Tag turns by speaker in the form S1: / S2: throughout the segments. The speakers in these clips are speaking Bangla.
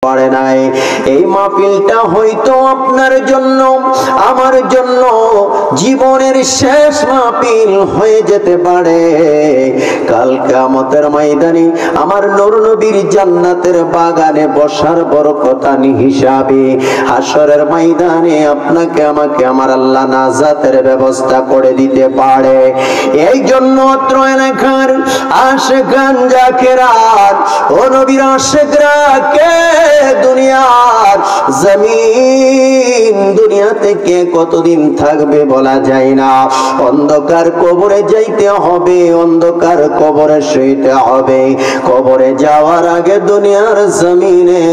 S1: পারে নাই। এই মাহফিলটা হয়তো আপনার জন্য আমার জন্য জীবনের শেষ মাহফিল হয়ে যেতে পারে। কাল কিয়ামতের ময়দানে আমার নূর নবীর জান্নাতের বাগানে বসার বরকতান হিসাবে হাশরের ময়দানে আপনাকে আমাকে আমার আল্লাহ নাজাতের ব্যবস্থা করে দিতে পারে। এই জন্য অত্র এলাকার আশিকান জাকেরাত ও নবীর আশিকরা কে দুনিয়ার জমিন দুনিয়া থেকে কতদিন থাকবে বলা যায় না। অন্ধকার কবরে যাইতে হবে, অন্ধকার কবরে শুইতে হবে। কবরে যাওয়ার আগে দুনিয়ার জমিনে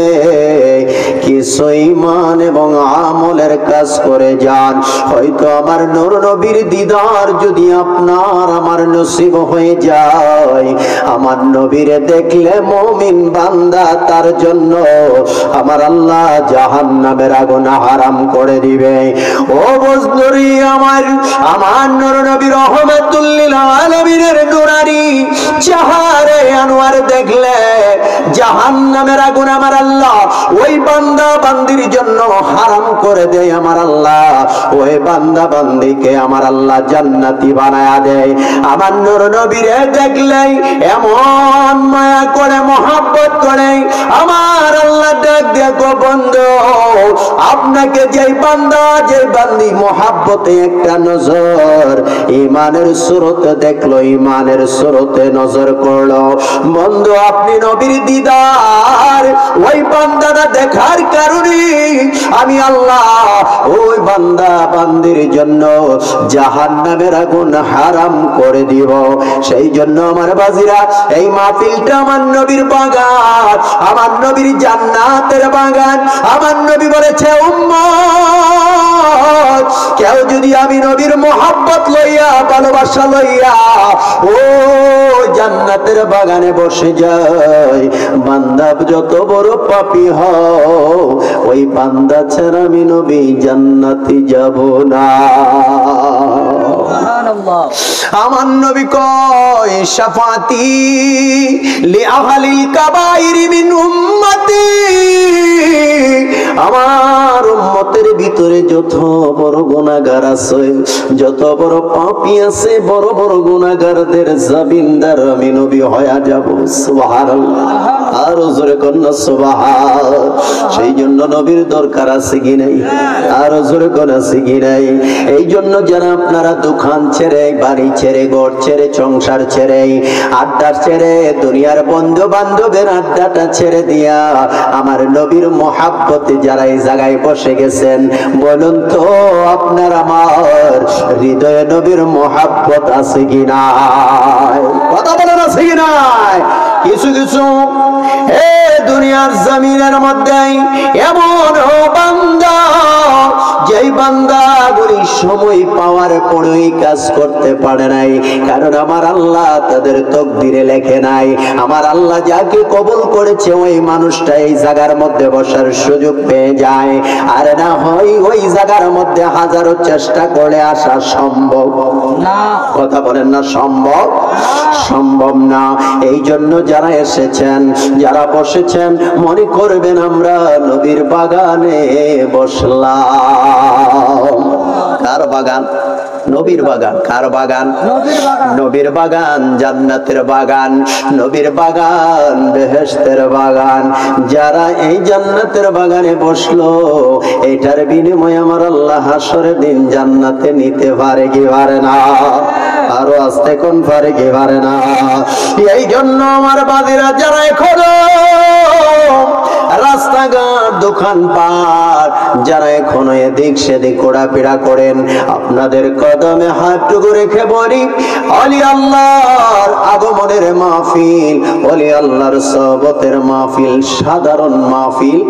S1: কিছু ঈমান এবং আমলের কাজ করে যান। হয়তো আমার নূর নবীর দিদার যদি আপনার আমার নসিব হয়ে যায়, আমার নবীরে দেখলে মুমিন বান্দা তার জন্য আমার আল্লাহ জাহান্নামের আগুন হারাম করে দিবে। ও বজলুরি আমার নূর নবী রহমাতুল লিল আলামিনের নুরানি চেহারে আনোয়ার দেখলে জাহান্নামের আগুন আমার আল্লাহ ওই বান্দা বান্দির জন্য হারাম করে দেয়। আমার আল্লাহ ওই বান্দা বান্দিকে আমার আল্লাহ জান্নাতি বানায়া দেয়। আমার নূর নবীরে দেখলেই এমন মায়া করে মহব্বত করে আমার আল্লাহ ডাক দেখো বন্ধু, আপনাকে যেই বান্দা যেই বান্দি মহব্বতে একটা নজর ঈমানের সুরতে দেখলো, ঈমানের সুরতে নজর করলো, বন্ধু আপনি নবীর দিদার ওই বান্দাটা দেখার কারণে আমি আল্লাহ ওই বান্দা বান্দির জন্য জাহান্নামের আগুন হারাম করে দিব। সেই জন্য আমার বাজিরা এই মাহফিলটা আমার নবীর বাগান, আমার নবীর জান্নাতের বাগান। আমার নবী বলেছে উম্মত কেউ যদি আমি নবীর মহব্বত লইয়া ভালোবাসা লইয়া ও জান্নাতের বাগানে বসে যায়, বান্দা যত বড় পাপী হও ওই বান্দা ছাড়া আমি নবী জান্নাতে যাব না। আমার নবী কয় শাফাতি লি আহলিল কাবাইর মিন উম্মতি, আমার উম্মতের ভিতরে যত বড় গুনাহগার আছে, যত বড় পাপী আছে, বড় বড় গুনাহগারদের জামিনদার আমি নবী হয়ে যাব। সুবহানাল্লাহ, আর জোরে কন্না সুবহান। সেই জন্য নবীর দরকার আছে কি নাই? আর জোরে কোন আছে কি নাই? এই জন্য যারা আপনারা দোকান ছেড়ে, বাড়ি ছেড়ে, ঘর ছেড়ে, সংসার ছেড়ে, আড্ডা ছেড়ে, দুনিয়ার বন্ধু বান্ধবের আড্ডাটা ছেড়ে দিয়া আমার নবীর মহব্বতে যারা এই জায়গায় বসে গেছেন, বলুন তো আপনার আমার হৃদয়ে নবীর মহব্বত আছে কি নাই? কথা বলেন আছে কি নাই? কিছু কিছু এ দুনিয়ার জমিনের মধ্যে এমন বান্দা যেই বান্দাগুলি সময় পাওয়ার পরেই কাজ করতে পারে নাই, কারণ আমার আল্লাহ তাদের তকদিরে লেখে নাই। আমার আল্লাহ যাকে কবুল করেছে ওই মানুষটা এই জায়গার মধ্যে বসার সুযোগ পেয়ে যায়, আর না হয় ওই জায়গার মধ্যে হাজারো চেষ্টা করে আসা সম্ভব না। কথা বলেন না সম্ভব? সম্ভব না। এই জন্য যারা এসেছেন, যারা বসেছেন, মনে করবেন আমরা নবীর বাগানে বসলাম। কার বাগান? নবীর বাগান। কার বাগান? নবীর বাগান, জান্নাতের বাগান, নবীর বাগান, বেহেশতের বাগান। যারা এই জান্নাতের বাগানে বসলো, এটার বিনিময়ে আমার আল্লাহ হাশরের দিন জান্নাতে নিতে পারে কি পারে না? আরো আস্তে কোন পারে কি পারে না? এই জন্য আমার বাদিরা যারা এখনো রাস্তাঘাট, দোকানপাট, যারা এখনো এদিক সেদিক ঘোরাফেরা করেন, আপনাদের কদমে হাতটুকু রেখে বলি, ওলি আল্লাহর আগমনের মাহফিল, ওলি আল্লাহর সহবতের মাহফিল সাধারণ মাহফিল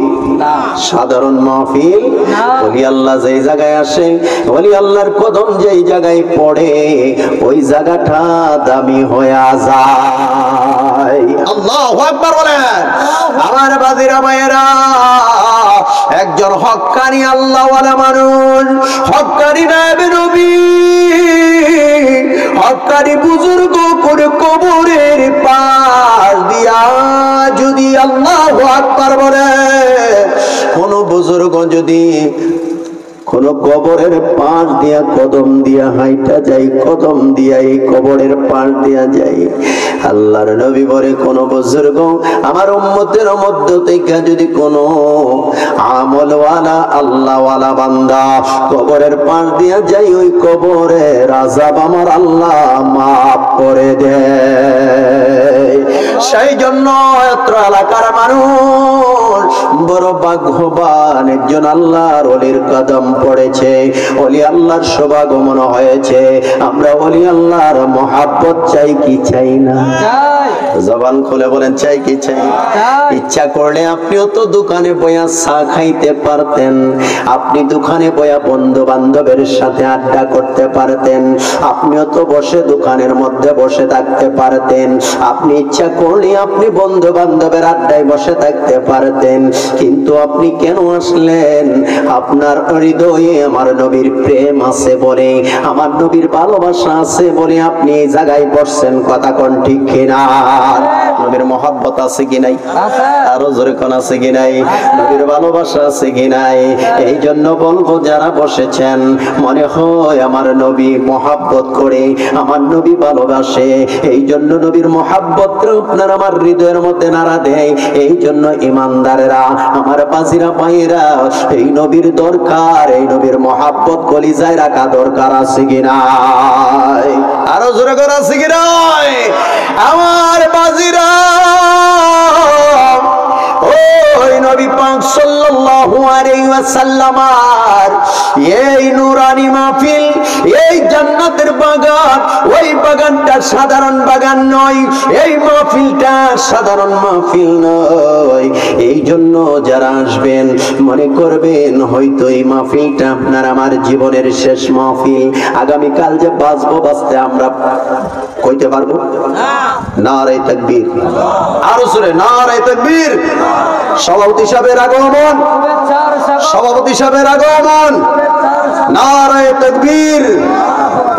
S1: না। সাধারণ মাহফিল ওলি আল্লাহ যেই জায়গায় আসে, ওলি আল্লাহর কদম যেই জায়গায় পড়ে, ওই জায়গাটা দামি হয়ে যায়। আল্লাহু আকবার বলেন। আমার বাদিরা মায়েরা, একজন হক্কানি আল্লাহওয়ালা মানুষ, হক্কানি নায়েবে নবী, হক্কানি বুজুর্গ কোন কবরের পাশ দিয়া যদি আল্লাহু আকবার বলে, কোন বুজুর্গ যদি কোন কবরের পাশ দিয়া কদম দিয়া হাইটা যাই, কদম দিয়া এই কবরের পাশ দিয়া যাই, আল্লাহর নবী বলে কোন বুজুর্গ আমার উম্মতের মধ্য থেকে যদি কোন আমলওয়ালা আল্লাহওয়ালা বান্দা কবরের পাশ দিয়া যাই, ওই কবরের আযাব আমার আল্লাহ মাফ করে দেয়। সেই জন্য এত এলাকার মানুষ বড় ভাগ্যবান, একজন আল্লাহর ওলির কদম পড়েছে, ওলি আল্লাহর সমাগমন হয়েছে। আমরা ওলি আল্লাহর মহাব্বত চাই কি চাই না? জবান খুলে বলেন চাই কি চাই? ইচ্ছা করলে আপনিও তো দোকানে বয়া চা খাইতে পারতেন, আপনি দোকানে বয়া বন্ধু বান্ধবের সাথে আড্ডা করতে পারতেন, আপনিও তো বসে দোকানের মধ্যে বসে থাকতে পারতেন, আপনি ইচ্ছা করলে আপনি বন্ধু বান্ধবের আড্ডায় বসে থাকতে পারতেন, কিন্তু আপনি কেন আসলেন? আপনার হৃদয়ে আমার নবীর প্রেম আছে বলে, আমার নবীর ভালোবাসা আছে বলে আপনি এই জায়গায় বসছেন। কথা কোন ঠিক কিনা? নবীর মহব্বত আছে কি নাই? আরো জোরে কোন আছে কি নাই? নবীর ভালোবাসা আছে কি নাই? এই জন্য বলবো যারা বসেছেন মনে হয় আমার নবী মহব্বত করে, আমার নবী ভালোবাসে, এই জন্য নবীর মহব্বত আপনার আমার হৃদয়ের মধ্যে নাড়া দেয়। এই জন্য ইমানদারেরা, আমার বাজিরা পাইরা, এই নবীর দরকার, এই নবীর মহব্বত কলিজায় রাখা দরকার আছে কি নাই? আরো জোরে করে আছে কি নাই? আমার বাজিরা, ওই নবী পাক সাল্লাল্লাহু আলাইহি ওয়াসাল্লাম এই নূরানি মাহফিল, এই জান্নাতের বাগান, ওই বাগানটা সাধারণ বাগান নয়, এই মাহফিলটা সাধারণ মাহফিল নয়। এই জন্য যারা আসবেন মনে করবেন হয়তো এই মাহফিলটা আপনার আমার জীবনের শেষ মাহফিল। আগামীকাল যে বাঁচবো, বাঁচতে আমরা কইতে পারবো? নারে তাকবীর, আরো জোরে নারে তাকবীর। সভাপতি সাহেবের আগমন, সভাপতি সাহেবের আগমন, নারে তাকবীর,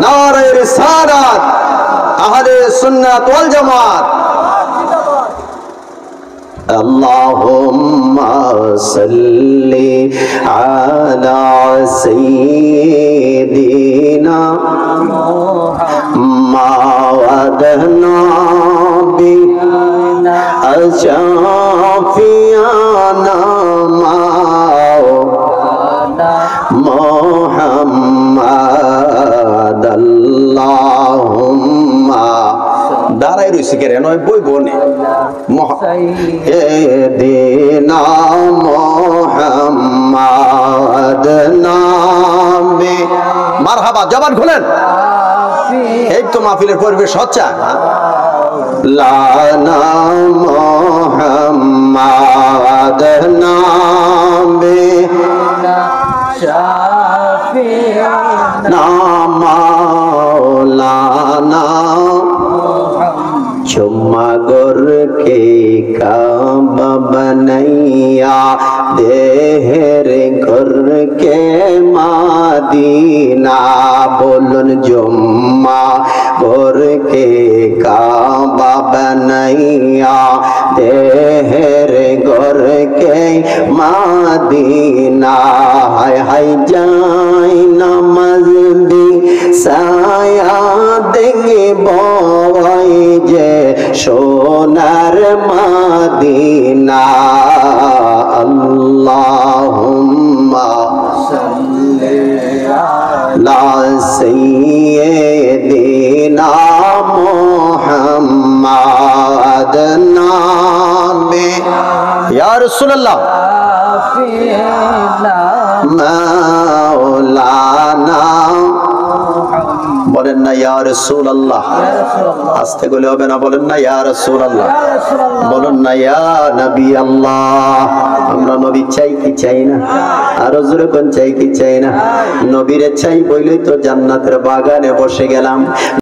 S1: নারে রিসালাত, আহলে সুন্নাত ওয়াল জামাত। আল্লাহুম্মা সাল্লি আলা সাইয়্যিদিনা মাওয়াদনা বি আশাফিয়ানা মুহাম্মাদ। আল্লাহুম্মা দাঁড়াই রয়েছে কে রে? নয় বই বনে দিনা মুহাম্মাদ নামে মারহাবা। জবান খুলেন, এই তো মাহফিলের পরিবেশ হচ্ছে। লানা মুহাম্মাদ নামে মাওলানা चुम्मा गुर के काबा बनैया देहर गुर के मादीना। बोलन जुम्मा गुर के काबा बनैया देहर गुर के मादीना। हाय हाय जाय नमाज भी साया देंगे बोई जे सोनार मदीना। अल्लाहुम्मा सल्ली अला सय्यिदिना मुहम्मद नामे। या रसूलल्लाह मौलाना বলেন না ইয়া রাসূলুল্লাহ। আস্তে বলে হবে না, বলেন না ইয়া রাসূলুল্লাহ, বলেন না ইয়া নবী আল্লাহ। আমরা নবী চাই কি চাই না? আরো জোরে কোন চাই কি চাই না? নবীরে চাই বলেই তো জান্নাতের বাগানে বসে গেলাম।